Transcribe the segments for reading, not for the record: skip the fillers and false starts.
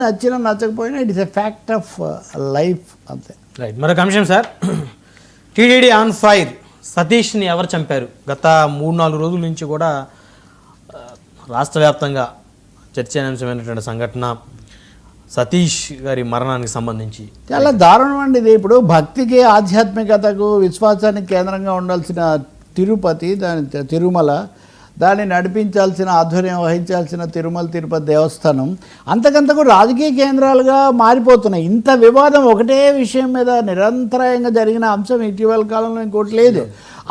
నచ్చినా నచ్చకపోయినా it is a fact of life అంతే. రైట్. మరొక అంశం సార్, టీటీడీ ఆన్ ఫైర్. సతీష్ని ఎవరు చంపారు? గత 3-4 రోజుల నుంచి కూడా రాష్ట్ర వ్యాప్తంగా చర్చనీయాంశమైనటువంటి సంఘటన సతీష్ గారి మరణానికి సంబంధించి చాలా దారుణం అండి ఇది. ఇప్పుడు భక్తికి ఆధ్యాత్మికతకు విశ్వాసానికి కేంద్రంగా ఉండాల్సిన తిరుపతి, దాని తిరుమల, దాన్ని నడిపించాల్సిన ఆధ్వర్యం వహించాల్సిన తిరుమల తిరుపతి దేవస్థానం అంతకంతకు రాజకీయ కేంద్రాలుగా మారిపోతున్నాయి. ఇంత వివాదం ఒకటే విషయం మీద నిరంతరాయంగా జరిగిన అంశం ఇటీవల కాలంలో ఇంకోటి లేదు.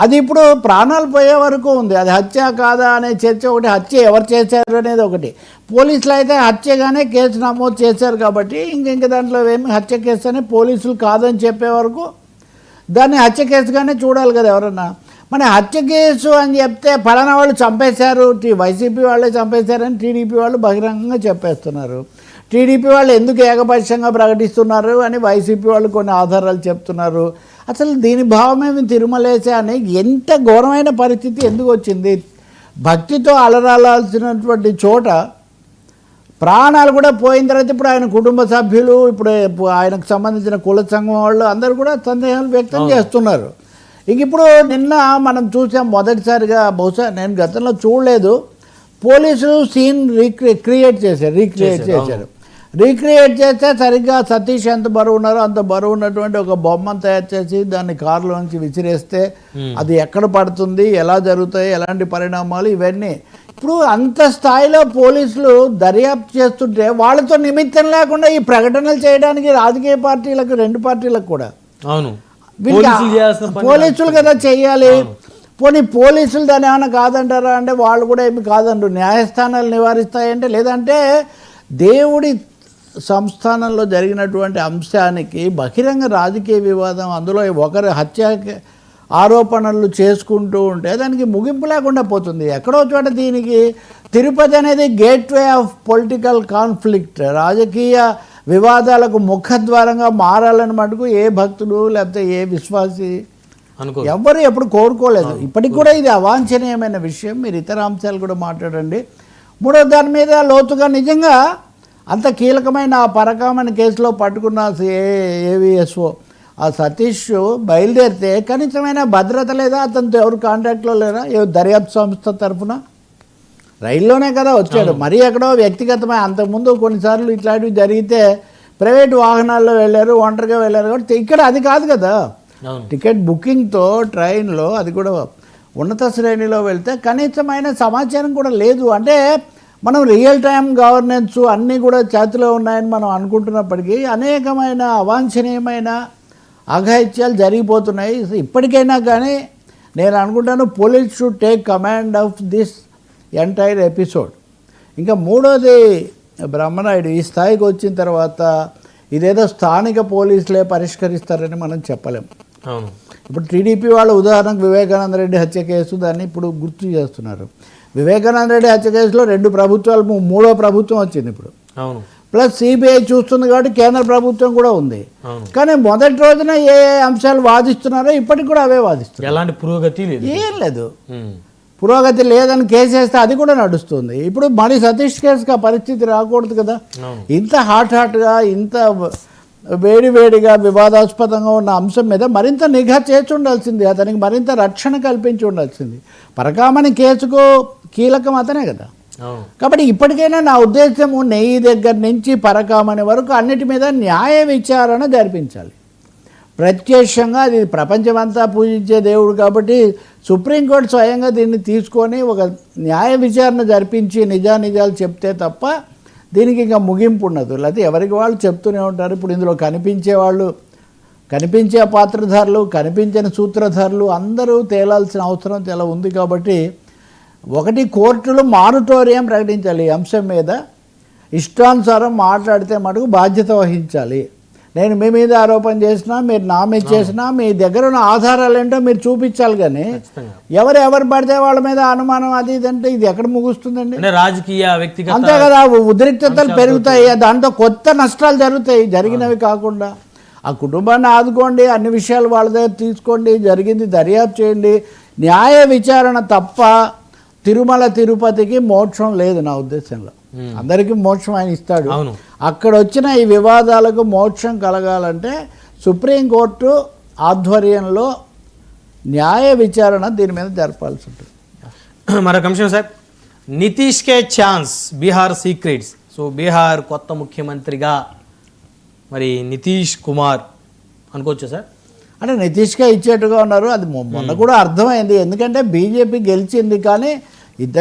అది ఇప్పుడు ప్రాణాలు పోయే వరకు ఉంది. అది హత్య కాదా అనే చర్చ ఒకటి, హత్య ఎవరు చేశారు అనేది ఒకటి. పోలీసులు అయితే హత్యగానే కేసు నమోదు చేశారు కాబట్టి ఇంక దాంట్లో ఏమి హత్య కేసు అని పోలీసులు కాదని చెప్పే వరకు దాన్ని హత్య కేసుగానే చూడాలి కదా ఎవరన్నా. మన హత్య కేసు అని చెప్తే పలానా వాళ్ళు చంపేశారు, వైసీపీ వాళ్ళే చంపేశారని టీడీపీ వాళ్ళు బహిరంగంగా చెప్పేస్తున్నారు. టీడీపీ వాళ్ళు ఎందుకు ఏకపక్షంగా ప్రకటిస్తున్నారు అని వైసీపీ వాళ్ళు కొన్ని ఆధారాలు చెప్తున్నారు. అసలు దీని భావమేమి తిరుమలేసే అని ఎంత ఘోరమైన పరిస్థితి ఎందుకు వచ్చింది? భక్తితో అలరాల్సినటువంటి చోట ప్రాణాలు కూడా పోయిన తర్వాత ఇప్పుడు ఆయన కుటుంబ సభ్యులు, ఇప్పుడు ఆయనకు సంబంధించిన కుల సంఘం వాళ్ళు అందరూ కూడా సందేహాలు వ్యక్తం చేస్తున్నారు. ఇప్పుడు నిన్న మనం చూసాం మొదటిసారిగా, బహుశా నేను గతంలో చూడలేదు, పోలీసులు సీన్ రీక్రియేట్ చేశారు. రీక్రియేట్ చేస్తే సరిగ్గా సతీష్ ఎంత బరువు ఉన్నారో అంత బరువు ఉన్నటువంటి ఒక బొమ్మను తయారు చేసి దాన్ని కారులోంచి విసిరేస్తే అది ఎక్కడ పడుతుంది, ఎలా జరుగుతాయి, ఎలాంటి పరిణామాలు, ఇవన్నీ ఇప్పుడు అంత స్థాయిలో పోలీసులు దర్యాప్తు చేస్తుంటే వాళ్ళతో నిమిత్తం లేకుండా ఈ ప్రకటనలు చేయడానికి రాజకీయ పార్టీలకు, 2 పార్టీలకు కూడా అవును పోలీసులు కదా చెయ్యాలి. పోనీ పోలీసులు దాన్ని ఏమైనా కాదంటారా అంటే వాళ్ళు కూడా ఏమి కాదంటారు. న్యాయస్థానాలు నివారిస్తాయంటే, లేదంటే దేవుడి సంస్థానంలో జరిగినటువంటి అంశానికి బహిరంగ రాజకీయ వివాదం, అందులో ఒకరు హత్య ఆరోపణలు చేసుకుంటూ ఉంటే దానికి ముగింపు లేకుండా పోతుంది. ఎక్కడో చోట దీనికి తిరుపతి అనేది గేట్వే ఆఫ్ పొలిటికల్ కాన్ఫ్లిక్ట్, రాజకీయ వివాదాలకు ముఖద్వారంగా మారాలని మటుకు ఏ భక్తుడు లేకపోతే ఏ విశ్వాసి ఎవరు ఎప్పుడు కోరుకోలేదు. ఇప్పటికి కూడా ఇది అవాంఛనీయమైన విషయం. మీరు ఇతర అంశాలు కూడా మాట్లాడండి. మూడో దాని మీద లోతుగా నిజంగా అంత కీలకమైన ఆ పరకామణి కేసులో పట్టుకున్న ఏవిఎస్ఓ ఆ సతీష్ బయలుదేరితే కనీసమైన భద్రత లేదా, అతనితో ఎవరు కాంటాక్ట్లో లేరా దర్యాప్తు సంస్థ తరఫున? రైల్లోనే కదా వచ్చాడు, మరీ ఎక్కడో వ్యక్తిగతమైన. అంతకుముందు కొన్నిసార్లు ఇట్లాంటివి జరిగితే ప్రైవేట్ వాహనాల్లో వెళ్ళారు, ఒంటరిగా వెళ్ళారు. కాబట్టి ఇక్కడ అది కాదు కదా. టికెట్ బుకింగ్తో ట్రైన్లో, అది కూడా ఉన్నత శ్రేణిలో వెళ్తే కనీసమైన సమాచారం కూడా లేదు. అంటే మనం రియల్ టైం గవర్నెన్స్ అన్నీ కూడా చేతిలో ఉన్నాయని మనం అనుకుంటున్నప్పటికీ అనేకమైన అవాంఛనీయమైన అఘాయిత్యాలు జరిగిపోతున్నాయి. ఇప్పటికైనా కానీ నేను అనుకుంటాను police should take command of this entire episode. ఇంకా మూడోది, బ్రహ్మనాయుడు ఈ స్థాయికి వచ్చిన తర్వాత ఇదేదో స్థానిక పోలీసులే పరిష్కరిస్తారని మనం చెప్పలేం. ఇప్పుడు టీడీపీ వాళ్ళు ఉదాహరణకు వివేకానంద రెడ్డి హత్య కేసు దాన్ని ఇప్పుడు గుర్తు చేస్తున్నారు. వివేకానంద రెడ్డి హత్య కేసులో 2 ప్రభుత్వాలు, 3వ ప్రభుత్వం వచ్చింది ఇప్పుడు. ప్లస్ సిబిఐ చూస్తుంది కాబట్టి కేంద్ర ప్రభుత్వం కూడా ఉంది. కానీ మొదటి రోజున ఏ అంశాలు వాదిస్తున్నారో ఇప్పటికి కూడా అవే వాదిస్తున్నారు. ఎలాంటి పురోగతి లేదు, ఏం లేదు. పురోగతి లేదని కేసు వేస్తే అది కూడా నడుస్తుంది. ఇప్పుడు మరి సతీష్ కేసుకి ఆ పరిస్థితి రాకూడదు కదా. ఇంత హాట్గా, ఇంత వేడిగా వివాదాస్పదంగా ఉన్న అంశం మీద మరింత నిఘా చేసి ఉండాల్సింది, అతనికి మరింత రక్షణ కల్పించి ఉండాల్సింది. పరకామణి కేసుకు కీలకం అతనే కదా. కాబట్టి ఇప్పటికైనా నా ఉద్దేశము నెయ్యి దగ్గర నుంచి పరకామణి వరకు అన్నిటి మీద న్యాయ విచారణ జరిపించాలి. ప్రత్యక్షంగా అది ప్రపంచమంతా పూజించే దేవుడు కాబట్టి సుప్రీంకోర్టు స్వయంగా దీన్ని తీసుకొని ఒక న్యాయ విచారణ జరిపించి నిజానిజాలు చెప్తే తప్ప దీనికి ఇంకా ముగింపు ఉండదు. లేకపోతే ఎవరికి వాళ్ళు చెప్తూనే ఉంటారు. ఇప్పుడు ఇందులో కనిపించే వాళ్ళు, కనిపించే పాత్రధారులు, కనిపించని సూత్రధారులు అందరూ తేలాల్సిన అవసరం చాలా ఉంది. కాబట్టి ఒకటి, కోర్టులు మానిటోరియం ప్రకటించాలి ఈ అంశం మీద. ఇష్టానుసారం మాట్లాడితే మటుకు బాధ్యత వహించాలి. నేను మీ మీద ఆరోపణ చేసినా, మీరు నా మీద చేసినా, మీ దగ్గర ఉన్న ఆధారాలు ఏంటో మీరు చూపించాలి. కానీ ఎవరు పడితే వాళ్ళ మీద అనుమానం అది ఇదంటే ఇది ఎక్కడ ముగుస్తుందండి? రాజకీయ వ్యక్తిగత అంతే కదా, ఉద్రిక్తతలు పెరుగుతాయి, దాంతో కొత్త నష్టాలు జరుగుతాయి. జరిగినవి కాకుండా ఆ కుటుంబాన్ని ఆదుకోండి, అన్ని విషయాలు వాళ్ళ దగ్గర తీసుకోండి, జరిగింది దర్యాప్తు చేయండి. న్యాయ విచారణ తప్ప తిరుమల తిరుపతికి మోక్షం లేదు నా ఉద్దేశంలో. అందరికీ మోక్షం ఆయన ఇస్తాడు. అక్కడ వచ్చిన ఈ వివాదాలకు మోక్షం కలగాలంటే సుప్రీంకోర్టు ఆధ్వర్యంలో న్యాయ విచారణ దీని మీద జరపాల్సి ఉంటుంది. మరొక అంశం సార్, నితీష్కే chance Bihar secrets. So Bihar కొత్త ముఖ్యమంత్రిగా మరి నితీష్ కుమార్ అనుకోవచ్చా సార్? అంటే నితీష్గా ఇచ్చేట్టుగా ఉన్నారు. అది మొన్న కూడా అర్థమైంది, ఎందుకంటే బీజేపీ గెలిచింది కానీ ఇద్దరికి